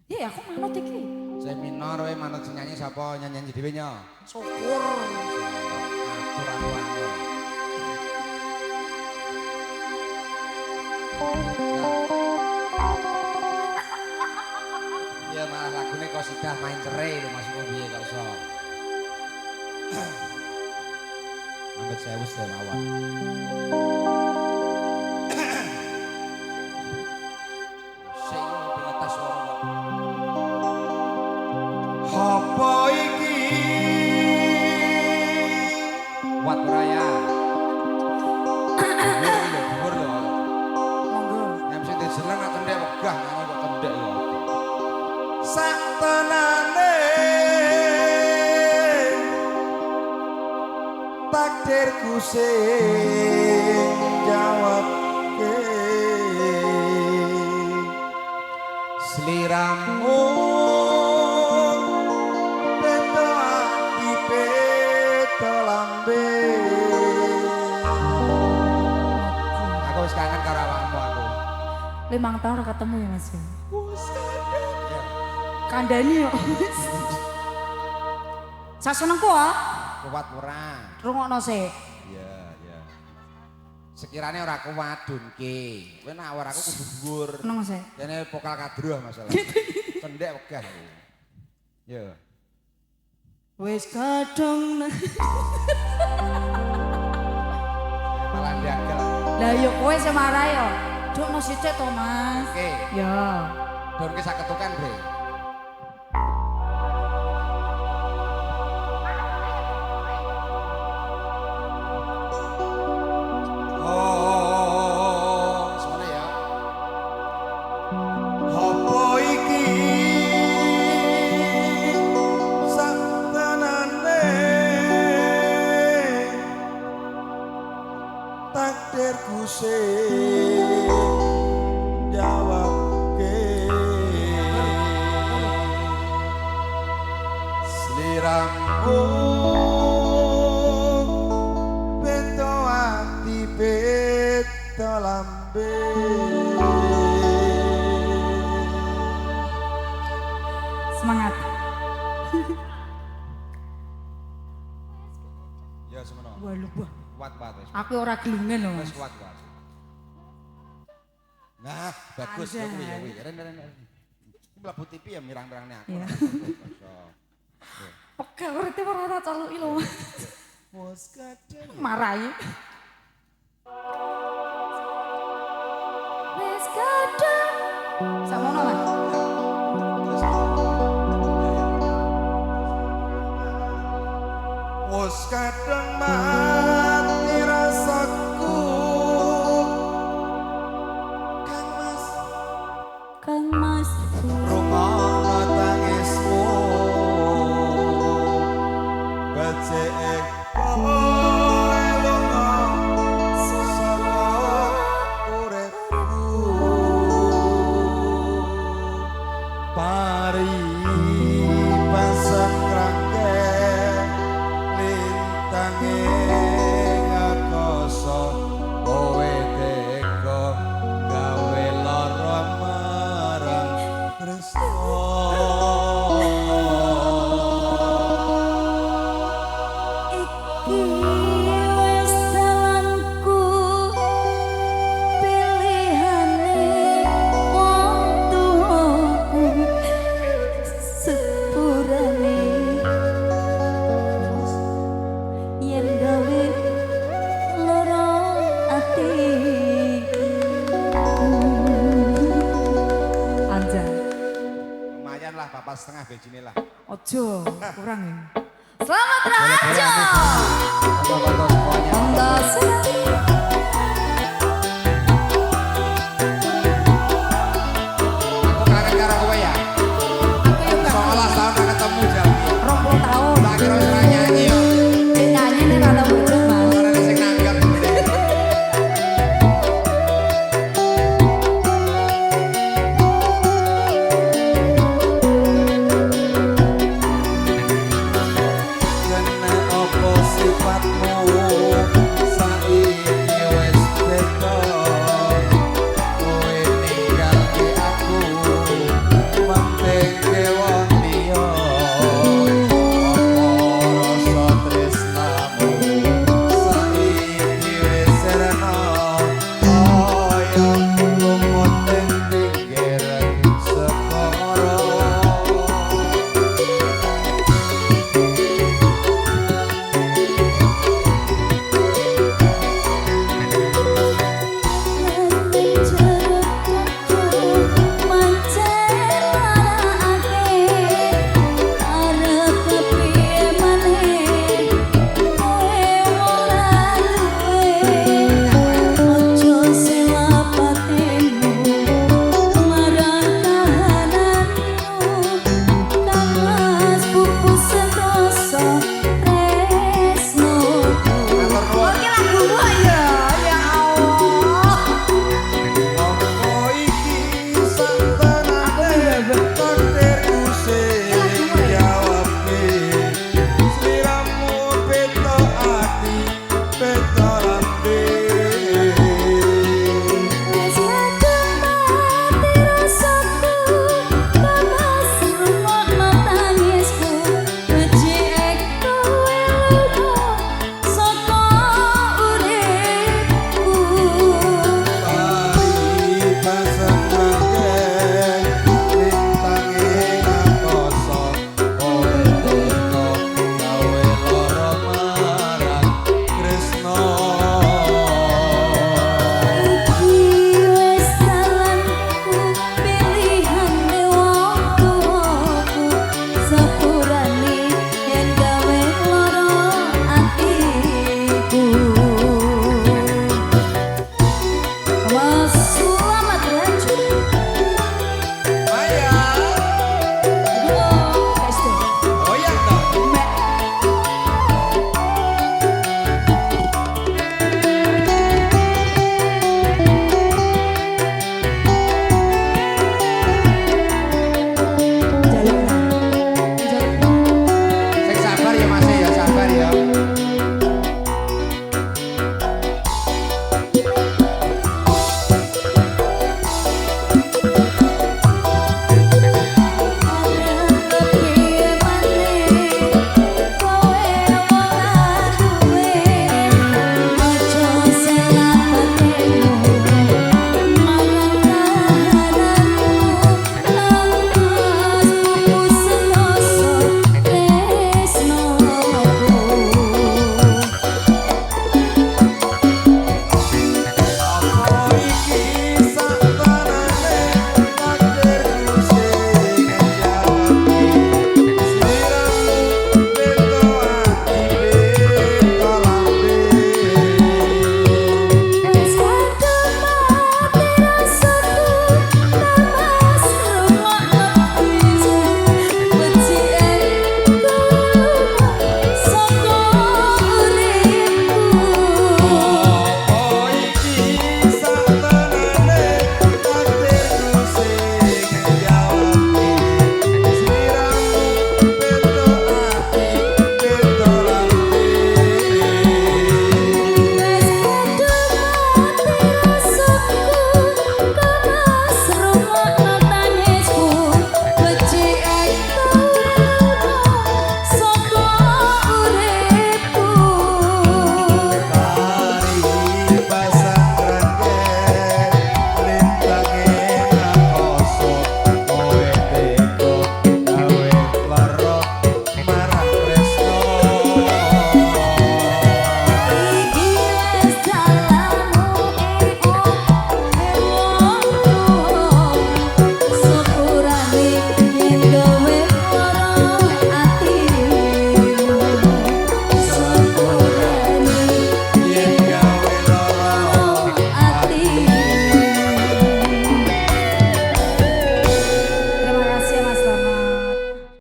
Iya, aku manut iki. Seminar wae manut sing nyanyi sapa nyanyi dhewe nya. Syukur. Aturan wae. Ya malah lagune kok sidah main cerai lho Mas piye kok iso. Ambet sewu sedaya mawon. Sing pengetas swara kok. Apa iki? Kuat ora ya? Dhuwur lho. Monggo. Nek mesti dijeleng nak cendhek wegah nyanyi kok cendhek ya. Sak tenane takdirku sing jawabke sliramu beda iki beda lambe aku wis kangen karo awakmu aku 5 tahun ora ketemu ya Mas. Kandani yo. Sak senengku ah. Kuat ora? Rungokno sik. Iya, iya. Sekirane ora kuat dunke. Kowe nek awar aku kudu dhuwur. Seneng sik. Dene vokal kadruh masalah. Cendhek wegah. Yo. Wis kadung. Malah ndagel. Lah yo kowe sing marah yo. Dukno sithik to, Mas. Oke. Ya. Dunke sak ketukan, Bre. Takdirku sing jawabke sliramu beda ati beda lambe Semangat. ya semono Waduh, wah. kuat banget Aku ora gelungen lho, wis Mas. kuat kuat nah bagus ya kuwi ya kuwi ren mlebu TV ya mirang-mirangnya aku Iya. Iso. Oke, berarti ora tak caluki lho, Mas. Bos kadang Marahi. Wis kadung. Samono, Mas. Wes kadang mati rasaku Kang Mas. rungono tangismu becek kowe lunga saka uripku pari pasang rangkeng lintange ngakoso kowe teko gawe lara marang tresno Iki wis dalanku pilihane wong tuaku sepurane yen gawe lara ati Anjan lumayan lah papat setengah bejine lah ojo kurang ya Selamat rajo foto-foto semuanya Anda senang